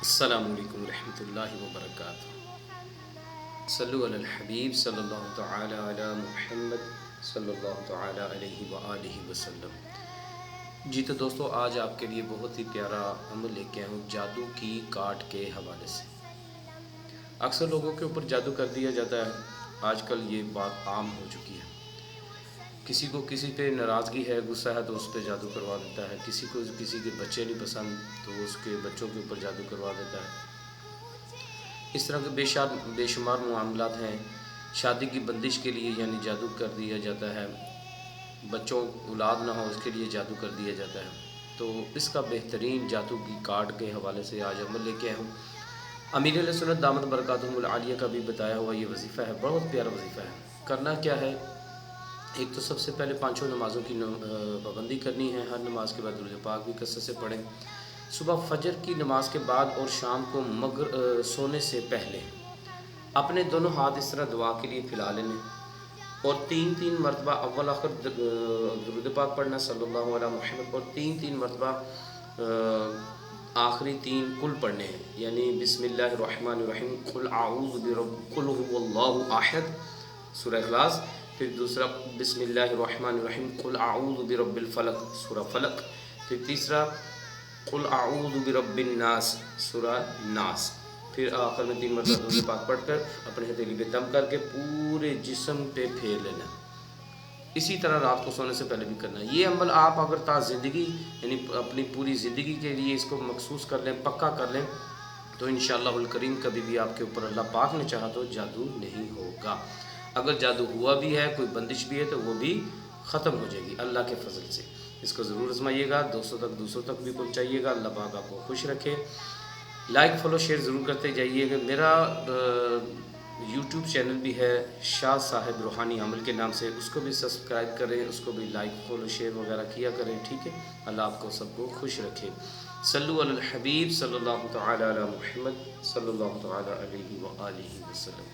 السلام علیکم ورحمۃ اللہ وبرکاتہ۔ صلو علی الحبیب صلی اللہ تعالی علی محمد صلی اللہ تعالی علیہ وآلہ وسلم۔ جی تو دوستو، آج آپ کے لیے بہت ہی پیارا عمل لے کے آیا ہوں جادو کی کاٹ کے حوالے سے۔ اکثر لوگوں کے اوپر جادو کر دیا جاتا ہے، آج کل یہ بات عام ہو چکی ہے۔ کسی کو کسی پہ ناراضگی ہے، غصہ ہے تو اس پہ جادو کروا دیتا ہے، کسی کو کسی کے بچے نہیں پسند تو اس کے بچوں کے اوپر جادو کروا دیتا ہے۔ اس طرح کے بے شمار معاملات ہیں۔ شادی کی بندش کے لیے یعنی جادو کر دیا جاتا ہے، بچوں اولاد نہ ہو اس کے لیے جادو کر دیا جاتا ہے۔ تو اس کا بہترین جادو کی کاٹ کے حوالے سے آج عمل لے کے آیا ہوں۔ امیر علیہ سنت دامت برکاتہم العالیہ کا بھی بتایا ہوا یہ وظیفہ ہے، بہت پیارا وظیفہ ہے۔ کرنا کیا ہے، ایک تو سب سے پہلے پانچوں نمازوں کی پابندی کرنی ہے، ہر نماز کے بعد درود پاک بھی کثرت سے پڑھیں، صبح فجر کی نماز کے بعد اور شام کو سونے سے پہلے اپنے دونوں ہاتھ اس طرح دعا کے لیے پھیلا لینے اور تین مرتبہ اول آخر درود پاک پڑھنا صلی اللہ علیہ محمد، اور تین مرتبہ آخری تین کل پڑھنے ہیں، یعنی بسم اللہ الرحمن الرحیم، قل هو اللہ احد سورہ اخلاص، پھر دوسرا بسم اللہ الرحمن الرحیم قل اعوذ برب الفلق سورہ فلق، پھر تیسرا قل اعوذ برب الناس سورہ ناس، پھر آخر میں 3 مرتبہ درود پاک پڑھ کر اپنے ہتھیلی پہ دم کر کے پورے جسم پہ پھیر لینا۔ اسی طرح رات کو سونے سے پہلے بھی کرنا ہے۔ یہ عمل آپ اگر تا زندگی یعنی اپنی پوری زندگی کے لیے اس کو مخصوص کر لیں، پکا کر لیں، تو انشاءاللہ الکریم کبھی بھی آپ کے اوپر اللہ پاک نے چاہا تو جادو نہیں ہوگا۔ اگر جادو ہوا بھی ہے، کوئی بندش بھی ہے تو وہ بھی ختم ہو جائے گی اللہ کے فضل سے۔ اس کو ضرور آزمائیے گا، دوستوں تک بھی پہنچائیے گا۔ اللہ پاک آپ کو خوش رکھے۔ لائک فالو شیئر ضرور کرتے جائیے گا۔ میرا یوٹیوب چینل بھی ہے شاہ صاحب روحانی عمل کے نام سے، اس کو بھی سبسکرائب کریں، اس کو بھی لائک فالو شیئر وغیرہ کیا کریں، ٹھیک ہے۔ اللہ آپ کو سب کو خوش رکھے۔ صلو علی الحبیب صلی اللہ تعالی علی محمد صلی اللہ تعالی علیہ وآلہ وسلم۔